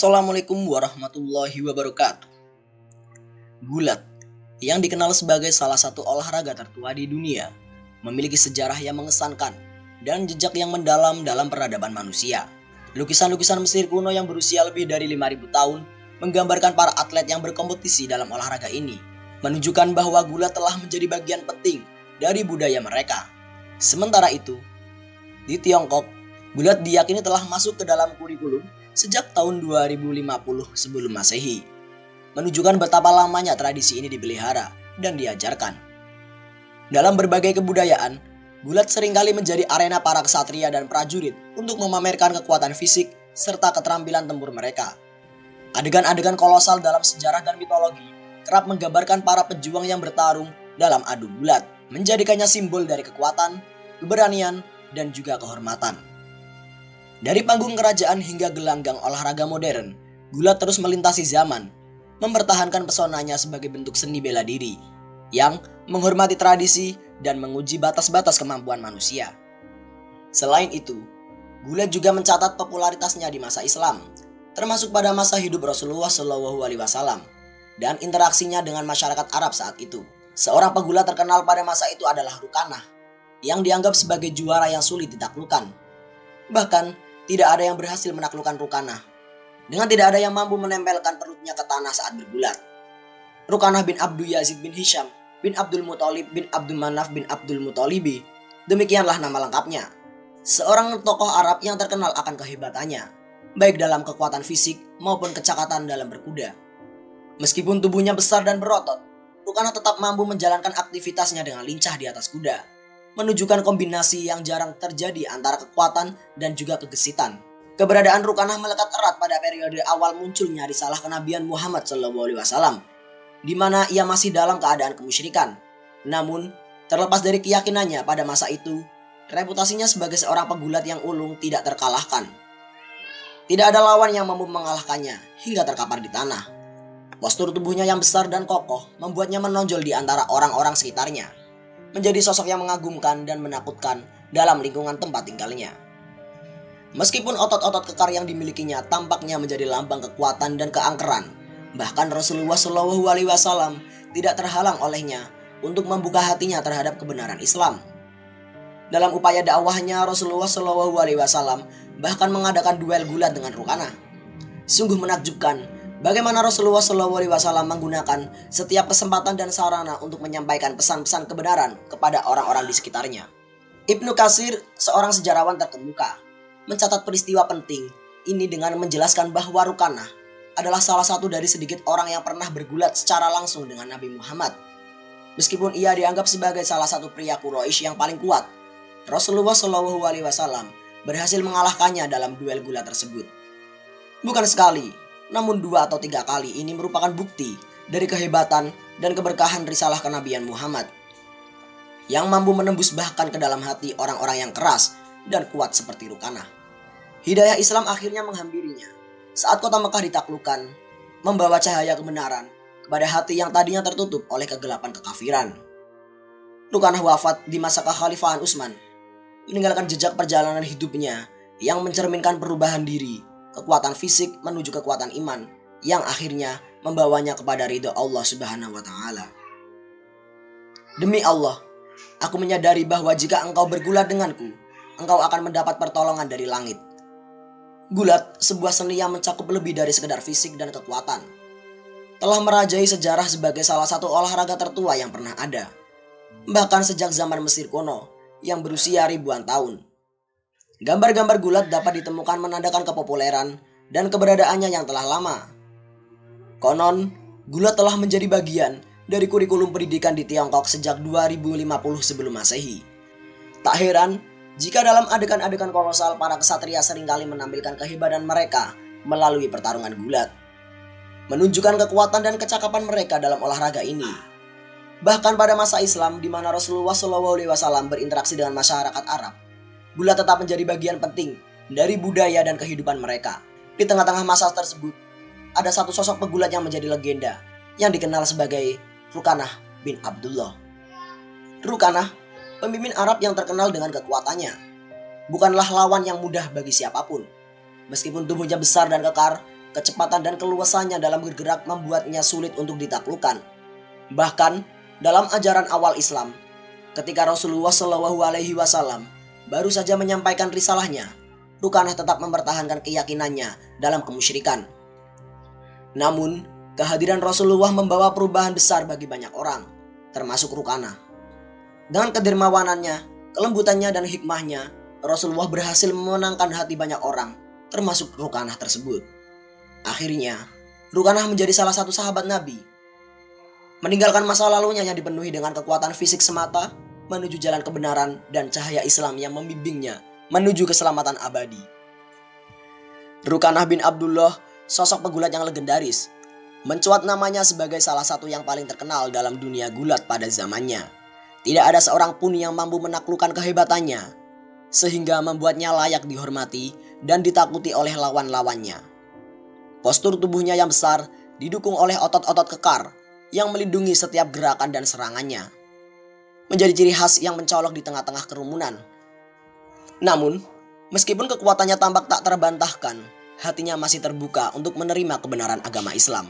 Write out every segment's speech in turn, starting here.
Assalamualaikum warahmatullahi wabarakatuh. Gulat, yang dikenal sebagai salah satu olahraga tertua di dunia, memiliki sejarah yang mengesankan dan jejak yang mendalam dalam peradaban manusia. Lukisan-lukisan Mesir kuno yang berusia lebih dari 5.000 tahun menggambarkan para atlet yang berkompetisi dalam olahraga ini, menunjukkan bahwa gulat telah menjadi bagian penting dari budaya mereka. Sementara itu, di Tiongkok, gulat diyakini telah masuk ke dalam kurikulum sejak tahun 2050 sebelum Masehi, menunjukkan betapa lamanya tradisi ini dipelihara dan diajarkan. Dalam berbagai kebudayaan, gulat seringkali menjadi arena para ksatria dan prajurit untuk memamerkan kekuatan fisik serta keterampilan tempur mereka. Adegan-adegan kolosal dalam sejarah dan mitologi kerap menggambarkan para pejuang yang bertarung dalam adu gulat, menjadikannya simbol dari kekuatan, keberanian, dan juga kehormatan. Dari panggung kerajaan hingga gelanggang olahraga modern, gulat terus melintasi zaman, mempertahankan pesonanya sebagai bentuk seni bela diri yang menghormati tradisi dan menguji batas-batas kemampuan manusia. Selain itu, gulat juga mencatat popularitasnya di masa Islam, termasuk pada masa hidup Rasulullah SAW dan interaksinya dengan masyarakat Arab saat itu. Seorang pegulat terkenal pada masa itu adalah Rukanah, yang dianggap sebagai juara yang sulit ditaklukkan. Bahkan, tidak ada yang berhasil menaklukkan Rukanah, dengan tidak ada yang mampu menempelkan perutnya ke tanah saat bergulat. Rukanah bin Abdul Yazid bin Hisham bin Abdul Muthalib bin Abdul Manaf bin Abdul Muthalibi, demikianlah nama lengkapnya. Seorang tokoh Arab yang terkenal akan kehebatannya, baik dalam kekuatan fisik maupun kecakapan dalam berkuda. Meskipun tubuhnya besar dan berotot, Rukanah tetap mampu menjalankan aktivitasnya dengan lincah di atas kuda, menunjukkan kombinasi yang jarang terjadi antara kekuatan dan juga kegesitan. Keberadaan Rukanah melekat erat pada periode awal munculnya risalah kenabian Muhammad SAW, di mana ia masih dalam keadaan kemusyrikan. Namun, terlepas dari keyakinannya pada masa itu, reputasinya sebagai seorang pegulat yang ulung tidak terkalahkan. Tidak ada lawan yang mampu mengalahkannya hingga terkapar di tanah. Postur tubuhnya yang besar dan kokoh membuatnya menonjol di antara orang-orang sekitarnya, menjadi sosok yang mengagumkan dan menakutkan dalam lingkungan tempat tinggalnya. Meskipun otot-otot kekar yang dimilikinya tampaknya menjadi lambang kekuatan dan keangkeran, bahkan Rasulullah SAW tidak terhalang olehnya untuk membuka hatinya terhadap kebenaran Islam. Dalam upaya dakwahnya, Rasulullah SAW bahkan mengadakan duel gulat dengan Rukanah. Sungguh menakjubkan bagaimana Rasulullah SAW menggunakan setiap kesempatan dan sarana untuk menyampaikan pesan-pesan kebenaran kepada orang-orang di sekitarnya. Ibnu Katsir, seorang sejarawan terkemuka, mencatat peristiwa penting ini dengan menjelaskan bahwa Rukanah adalah salah satu dari sedikit orang yang pernah bergulat secara langsung dengan Nabi Muhammad. Meskipun ia dianggap sebagai salah satu pria Quraisy yang paling kuat, Rasulullah SAW berhasil mengalahkannya dalam duel gulat tersebut. Bukan sekali, namun 2 atau 3 kali ini merupakan bukti dari kehebatan dan keberkahan risalah kenabian Muhammad, yang mampu menembus bahkan ke dalam hati orang-orang yang keras dan kuat seperti Rukanah. Hidayah Islam akhirnya menghampirinya saat kota Mekah ditaklukkan, membawa cahaya kebenaran kepada hati yang tadinya tertutup oleh kegelapan kekafiran. Rukanah wafat di masa kekhalifahan Utsman, meninggalkan jejak perjalanan hidupnya yang mencerminkan perubahan diri, kekuatan fisik menuju kekuatan iman, yang akhirnya membawanya kepada ridha Allah Subhanahu wa Ta'ala. Demi Allah, aku menyadari bahwa jika engkau bergulat denganku, engkau akan mendapat pertolongan dari langit. Gulat, sebuah seni yang mencakup lebih dari sekedar fisik dan kekuatan, telah merajai sejarah sebagai salah satu olahraga tertua yang pernah ada, bahkan sejak zaman Mesir kuno yang berusia ribuan tahun. Gambar-gambar gulat dapat ditemukan menandakan kepopuleran dan keberadaannya yang telah lama. Konon, gulat telah menjadi bagian dari kurikulum pendidikan di Tiongkok sejak 2050 sebelum Masehi. Tak heran jika dalam adegan-adegan kolosal para ksatria seringkali menampilkan kehebatan mereka melalui pertarungan gulat, menunjukkan kekuatan dan kecakapan mereka dalam olahraga ini. Bahkan pada masa Islam di mana Rasulullah SAW berinteraksi dengan masyarakat Arab, gulat tetap menjadi bagian penting dari budaya dan kehidupan mereka. Di tengah-tengah masa tersebut, ada satu sosok pegulat yang menjadi legenda, yang dikenal sebagai Rukanah bin Abdullah. Rukanah, pemimpin Arab yang terkenal dengan kekuatannya, bukanlah lawan yang mudah bagi siapapun. Meskipun tubuhnya besar dan kekar, kecepatan dan keluasannya dalam bergerak membuatnya sulit untuk ditaklukkan. Bahkan dalam ajaran awal Islam, ketika Rasulullah Shallallahu Alaihi Wasallam baru saja menyampaikan risalahnya, Rukanah tetap mempertahankan keyakinannya dalam kemusyrikan. Namun, kehadiran Rasulullah membawa perubahan besar bagi banyak orang, termasuk Rukanah. Dengan kedermawanannya, kelembutannya dan hikmahnya, Rasulullah berhasil memenangkan hati banyak orang, termasuk Rukanah tersebut. Akhirnya, Rukanah menjadi salah satu sahabat Nabi. Meninggalkan masa lalunya yang dipenuhi dengan kekuatan fisik semata, menuju jalan kebenaran dan cahaya Islam yang membimbingnya menuju keselamatan abadi. Rukanah bin Abdullah, sosok pegulat yang legendaris, mencuat namanya sebagai salah satu yang paling terkenal dalam dunia gulat pada zamannya. Tidak ada seorang pun yang mampu menaklukkan kehebatannya, sehingga membuatnya layak dihormati dan ditakuti oleh lawan-lawannya. Postur tubuhnya yang besar didukung oleh otot-otot kekar yang melindungi setiap gerakan dan serangannya, menjadi ciri khas yang mencolok di tengah-tengah kerumunan. Namun, meskipun kekuatannya tampak tak terbantahkan, hatinya masih terbuka untuk menerima kebenaran agama Islam.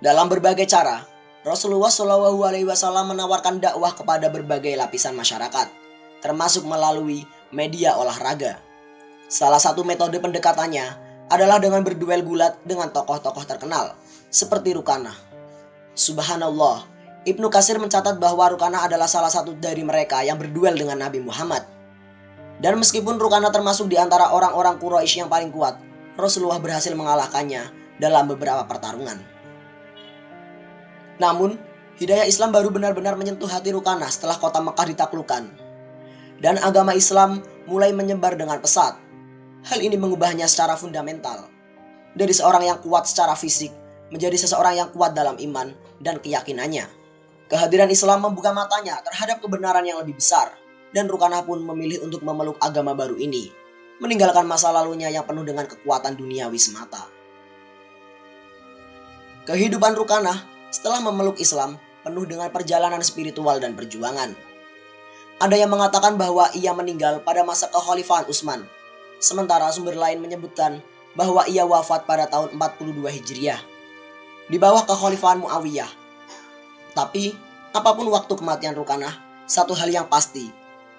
Dalam berbagai cara, Rasulullah Shallallahu Alaihi Wasallam menawarkan dakwah kepada berbagai lapisan masyarakat, termasuk melalui media olahraga. Salah satu metode pendekatannya adalah dengan berduel gulat dengan tokoh-tokoh terkenal, seperti Rukanah. Subhanallah, Ibnu Katsir mencatat bahwa Rukanah adalah salah satu dari mereka yang berduel dengan Nabi Muhammad. Dan meskipun Rukanah termasuk di antara orang-orang Quraisy yang paling kuat, Rasulullah berhasil mengalahkannya dalam beberapa pertarungan. Namun, hidayah Islam baru benar-benar menyentuh hati Rukanah setelah kota Mekah ditaklukkan, dan agama Islam mulai menyebar dengan pesat. Hal ini mengubahnya secara fundamental, dari seorang yang kuat secara fisik menjadi seseorang yang kuat dalam iman dan keyakinannya. Kehadiran Islam membuka matanya terhadap kebenaran yang lebih besar, dan Rukanah pun memilih untuk memeluk agama baru ini, meninggalkan masa lalunya yang penuh dengan kekuatan duniawi semata. Kehidupan Rukanah setelah memeluk Islam penuh dengan perjalanan spiritual dan perjuangan. Ada yang mengatakan bahwa ia meninggal pada masa kekhalifahan Utsman, sementara sumber lain menyebutkan bahwa ia wafat pada tahun 42 Hijriah, di bawah kekhalifahan Muawiyah. Tapi, apapun waktu kematian Rukanah, satu hal yang pasti,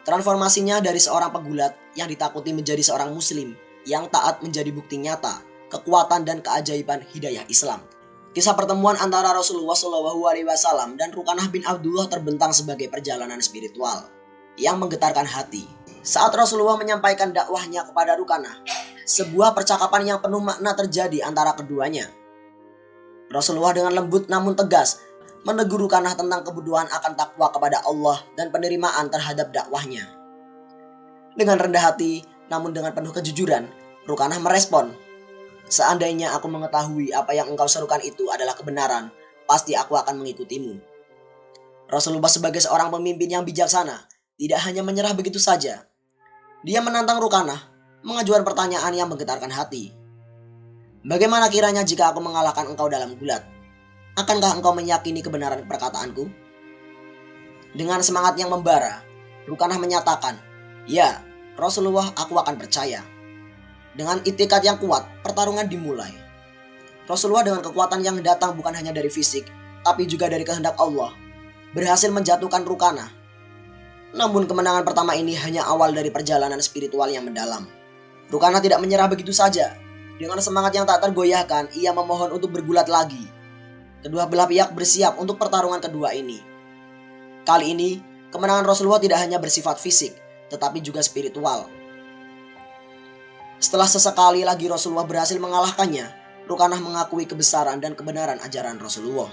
transformasinya dari seorang pegulat yang ditakuti menjadi seorang muslim yang taat menjadi bukti nyata kekuatan dan keajaiban hidayah Islam. Kisah pertemuan antara Rasulullah Shallallahu Alaihi Wasallam dan Rukanah bin Abdullah terbentang sebagai perjalanan spiritual yang menggetarkan hati. Saat Rasulullah menyampaikan dakwahnya kepada Rukanah, sebuah percakapan yang penuh makna terjadi antara keduanya. Rasulullah dengan lembut namun tegas menegur Rukanah tentang kebutuhan akan takwa kepada Allah dan penerimaan terhadap dakwahnya. Dengan rendah hati, namun dengan penuh kejujuran, Rukanah merespon, "Seandainya aku mengetahui apa yang engkau serukan itu adalah kebenaran, pasti aku akan mengikutimu." Rasulullah sebagai seorang pemimpin yang bijaksana, tidak hanya menyerah begitu saja. Dia menantang Rukanah, mengajukan pertanyaan yang menggetarkan hati. "Bagaimana kiranya jika aku mengalahkan engkau dalam gulat? Akankah engkau meyakini kebenaran perkataanku?" Dengan semangat yang membara, Rukanah menyatakan, "Ya, Rasulullah, aku akan percaya." Dengan itikad yang kuat, pertarungan dimulai. Rasulullah dengan kekuatan yang datang bukan hanya dari fisik, tapi juga dari kehendak Allah, berhasil menjatuhkan Rukanah. Namun kemenangan pertama ini hanya awal dari perjalanan spiritual yang mendalam. Rukanah tidak menyerah begitu saja. Dengan semangat yang tak tergoyahkan, ia memohon untuk bergulat lagi. Kedua belah pihak bersiap untuk pertarungan kedua ini. Kali ini, kemenangan Rasulullah tidak hanya bersifat fisik, tetapi juga spiritual. Setelah sesekali lagi Rasulullah berhasil mengalahkannya, Rukanah mengakui kebesaran dan kebenaran ajaran Rasulullah.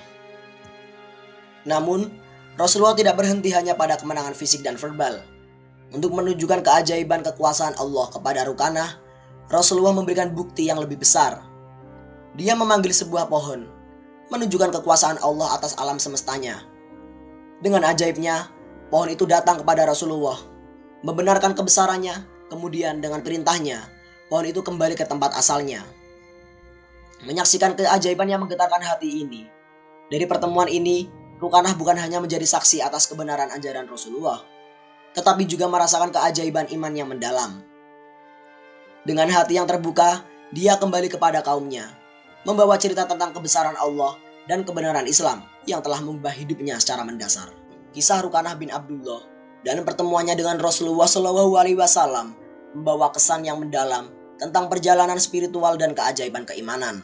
Namun, Rasulullah tidak berhenti hanya pada kemenangan fisik dan verbal. Untuk menunjukkan keajaiban kekuasaan Allah kepada Rukanah, Rasulullah memberikan bukti yang lebih besar. Dia memanggil sebuah pohon, menunjukkan kekuasaan Allah atas alam semestanya. Dengan ajaibnya, pohon itu datang kepada Rasulullah, membenarkan kebesarannya, kemudian dengan perintahnya, pohon itu kembali ke tempat asalnya. Menyaksikan keajaiban yang menggetarkan hati ini, dari pertemuan ini, Rukanah bukan hanya menjadi saksi atas kebenaran ajaran Rasulullah, tetapi juga merasakan keajaiban iman yang mendalam. Dengan hati yang terbuka, dia kembali kepada kaumnya, membawa cerita tentang kebesaran Allah dan kebenaran Islam yang telah mengubah hidupnya secara mendasar. Kisah Rukanah bin Abdullah dan pertemuannya dengan Rasulullah SAW membawa kesan yang mendalam tentang perjalanan spiritual dan keajaiban keimanan.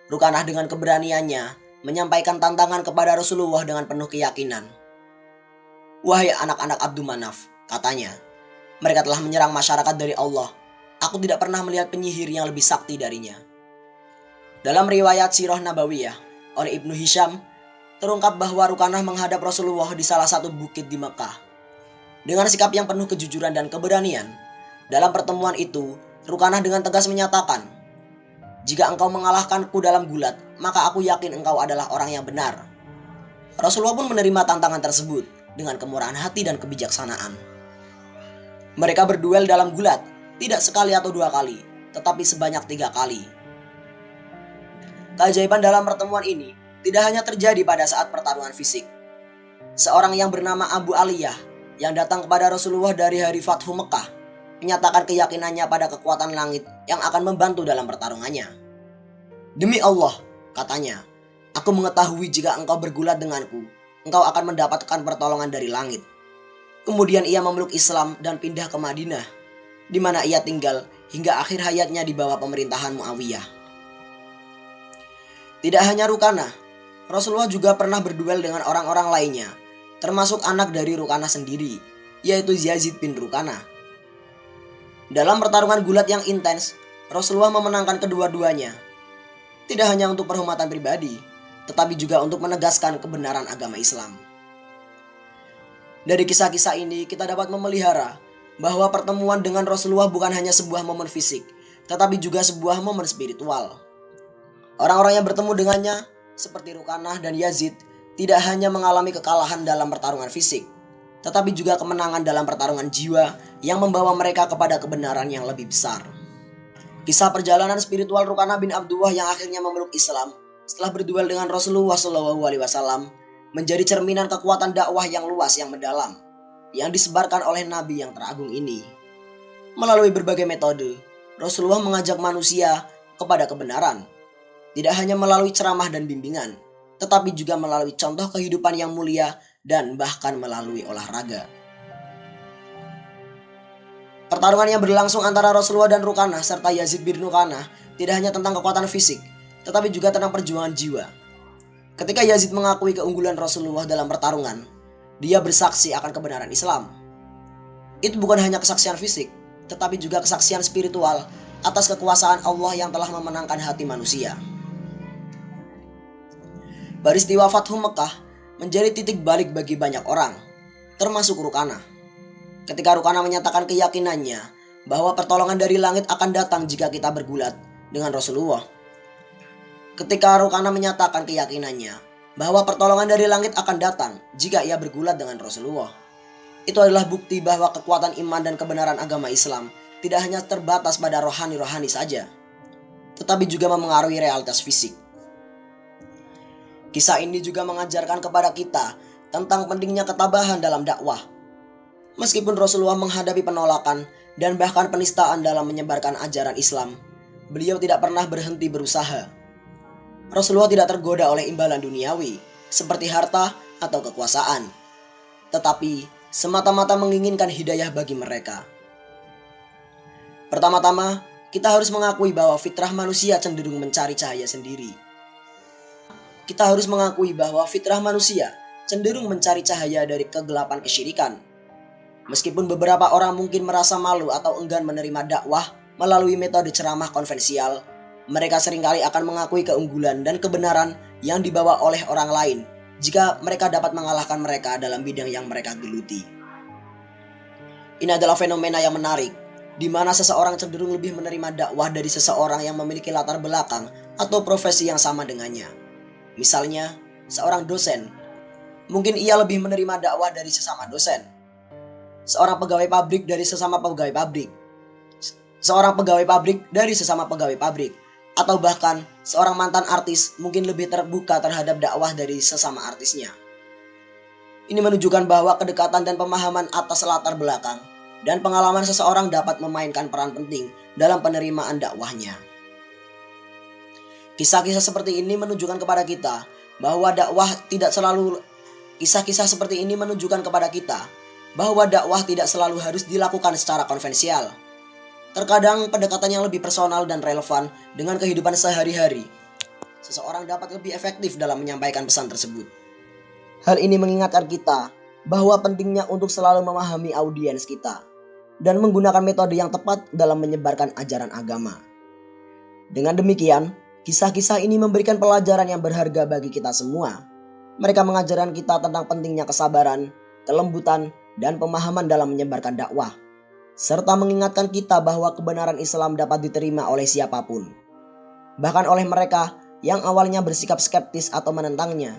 Rukanah dengan keberaniannya menyampaikan tantangan kepada Rasulullah dengan penuh keyakinan. "Wahai anak-anak Abdul Manaf," katanya, "mereka telah menyerang masyarakat dari Allah. Aku tidak pernah melihat penyihir yang lebih sakti darinya." Dalam riwayat Sirah Nabawiyah oleh Ibnu Hisham, terungkap bahwa Rukanah menghadap Rasulullah di salah satu bukit di Mekah. Dengan sikap yang penuh kejujuran dan keberanian, dalam pertemuan itu, Rukanah dengan tegas menyatakan, "Jika engkau mengalahkanku dalam gulat, maka aku yakin engkau adalah orang yang benar." Rasulullah pun menerima tantangan tersebut dengan kemurahan hati dan kebijaksanaan. Mereka berduel dalam gulat, tidak sekali atau dua kali, tetapi sebanyak 3 kali. Keajaiban dalam pertemuan ini tidak hanya terjadi pada saat pertarungan fisik. Seorang yang bernama Abu Aliyah yang datang kepada Rasulullah dari hari Fathu Mekah menyatakan keyakinannya pada kekuatan langit yang akan membantu dalam pertarungannya. "Demi Allah," katanya, "aku mengetahui jika engkau bergulat denganku, engkau akan mendapatkan pertolongan dari langit." Kemudian ia memeluk Islam dan pindah ke Madinah, di mana ia tinggal hingga akhir hayatnya di bawah pemerintahan Muawiyah. Tidak hanya Rukanah, Rasulullah juga pernah berduel dengan orang-orang lainnya, termasuk anak dari Rukanah sendiri, yaitu Yazid bin Rukanah. Dalam pertarungan gulat yang intens, Rasulullah memenangkan kedua-duanya. Tidak hanya untuk perhormatan pribadi, tetapi juga untuk menegaskan kebenaran agama Islam. Dari kisah-kisah ini kita dapat memelihara bahwa pertemuan dengan Rasulullah bukan hanya sebuah momen fisik, tetapi juga sebuah momen spiritual. Orang-orang yang bertemu dengannya, seperti Rukanah dan Yazid, tidak hanya mengalami kekalahan dalam pertarungan fisik, tetapi juga kemenangan dalam pertarungan jiwa yang membawa mereka kepada kebenaran yang lebih besar. Kisah perjalanan spiritual Rukanah bin Abdullah yang akhirnya memeluk Islam setelah berduel dengan Rasulullah SAW menjadi cerminan kekuatan dakwah yang luas yang mendalam yang disebarkan oleh Nabi yang teragung ini. Melalui berbagai metode, Rasulullah mengajak manusia kepada kebenaran, tidak hanya melalui ceramah dan bimbingan, tetapi juga melalui contoh kehidupan yang mulia dan bahkan melalui olahraga. Pertarungan yang berlangsung antara Rasulullah dan Rukanah serta Yazid bin Rukanah tidak hanya tentang kekuatan fisik, tetapi juga tentang perjuangan jiwa. Ketika Yazid mengakui keunggulan Rasulullah dalam pertarungan, dia bersaksi akan kebenaran Islam. Itu bukan hanya kesaksian fisik, tetapi juga kesaksian spiritual atas kekuasaan Allah yang telah memenangkan hati manusia. Peristiwa Fathu Mekah menjadi titik balik bagi banyak orang, termasuk Rukanah. Ketika Rukanah menyatakan keyakinannya bahwa pertolongan dari langit akan datang jika kita bergulat dengan Rasulullah. Ketika Rukanah menyatakan keyakinannya bahwa pertolongan dari langit akan datang jika ia bergulat dengan Rasulullah. Itu adalah bukti bahwa kekuatan iman dan kebenaran agama Islam tidak hanya terbatas pada rohani-rohani saja, tetapi juga memengaruhi realitas fisik. Kisah ini juga mengajarkan kepada kita tentang pentingnya ketabahan dalam dakwah. Meskipun Rasulullah menghadapi penolakan dan bahkan penistaan dalam menyebarkan ajaran Islam, beliau tidak pernah berhenti berusaha. Rasulullah tidak tergoda oleh imbalan duniawi seperti harta atau kekuasaan, tetapi semata-mata menginginkan hidayah bagi mereka. Pertama-tama, kita harus mengakui bahwa fitrah manusia cenderung mencari cahaya sendiri. Kita harus mengakui bahwa fitrah manusia cenderung mencari cahaya dari kegelapan kesyirikan. Meskipun beberapa orang mungkin merasa malu atau enggan menerima dakwah melalui metode ceramah konvensional, mereka seringkali akan mengakui keunggulan dan kebenaran yang dibawa oleh orang lain jika mereka dapat mengalahkan mereka dalam bidang yang mereka geluti. Ini adalah fenomena yang menarik, di mana seseorang cenderung lebih menerima dakwah dari seseorang yang memiliki latar belakang atau profesi yang sama dengannya. Misalnya, seorang dosen, mungkin ia lebih menerima dakwah dari sesama dosen. Seorang pegawai pabrik dari sesama pegawai pabrik. Seorang pegawai pabrik dari sesama pegawai pabrik. Atau bahkan seorang mantan artis mungkin lebih terbuka terhadap dakwah dari sesama artisnya. Ini menunjukkan bahwa kedekatan dan pemahaman atas latar belakang dan pengalaman seseorang dapat memainkan peran penting dalam penerimaan dakwahnya. Kisah-kisah seperti ini menunjukkan kepada kita bahwa dakwah tidak selalu harus dilakukan secara konvensional. Terkadang pendekatan yang lebih personal dan relevan dengan kehidupan sehari-hari, seseorang dapat lebih efektif dalam menyampaikan pesan tersebut. Hal ini mengingatkan kita bahwa pentingnya untuk selalu memahami audiens kita dan menggunakan metode yang tepat dalam menyebarkan ajaran agama. Dengan demikian, kisah-kisah ini memberikan pelajaran yang berharga bagi kita semua. Mereka mengajarkan kita tentang pentingnya kesabaran, kelembutan, dan pemahaman dalam menyebarkan dakwah, serta mengingatkan kita bahwa kebenaran Islam dapat diterima oleh siapapun, bahkan oleh mereka yang awalnya bersikap skeptis atau menentangnya.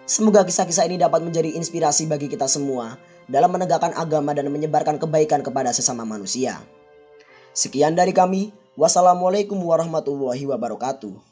Semoga kisah-kisah ini dapat menjadi inspirasi bagi kita semua dalam menegakkan agama dan menyebarkan kebaikan kepada sesama manusia. Sekian dari kami. Wassalamualaikum warahmatullahi wabarakatuh.